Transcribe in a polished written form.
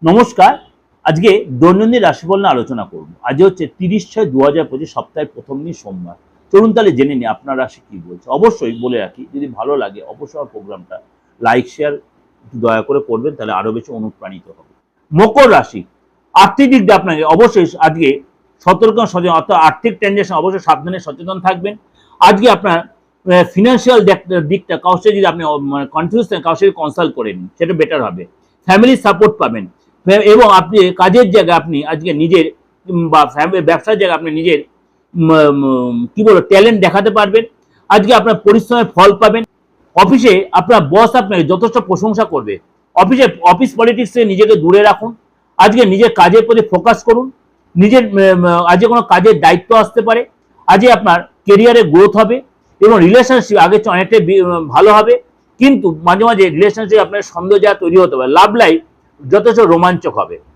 নমস্কার। আজকে দৈনন্দিন রাশিফল নিয়ে আলোচনা করব। আজ হচ্ছে 30/6/2025 সপ্তাহের প্রথম দিন সোমবার। চলুন তাহলে জেনে নিই আপনার রাশি কি বলছে। অবশ্যই বলে রাখি, যদি ভালো লাগে অবশ্যই আমার প্রোগ্রামটা লাইক শেয়ার দয়া করে করবেন, তাহলে আরো বেশি অনুপ্রাণিত হবে। মকর রাশি, আর্থিক দিক দিয়ে আপনাকে অবশ্যই আজকে সতর্ক সচেতন, অর্থাৎ আর্থিক ট্রানজাকশন অবশ্যই সাবধানে সচেতন থাকবেন। আজকে আপনার ফিনান্সিয়াল দিকটা কাউকে যদি আপনি কনফিউজ থাকেন, কাউকে কনসাল্ট করে নিন, সেটা বেটার হবে। ফ্যামিলি সাপোর্ট পাবেন এবং আপনি কাজের জায়গায় আপনি আজকে নিজের বা ব্যবসার জায়গায় আপনি নিজের কি বলবো ট্যালেন্ট দেখাতে পারবেন। আজকে আপনার পরিশ্রমের ফল পাবেন। অফিসে আপনার বস আপনাকে যথেষ্ট প্রশংসা করবে। অফিস পলিটিক্স থেকে নিজেকে দূরে রাখুন। আজকে নিজের কাজের প্রতি ফোকাস করুন। নিজের আজকে কোনো কাজের দায়িত্ব আসতে পারে। আজকে আপনার কেরিয়ারে গ্রোথ হবে এবং রিলেশনশিপ আগে অনেকটাই ভালো হবে, কিন্তু মাঝে মাঝে রিলেশনশিপ আপনার সন্দেহ যা তৈরি হতে পারে। লাভ লাইফ যথেষ্ট রোমাঞ্চক হবে।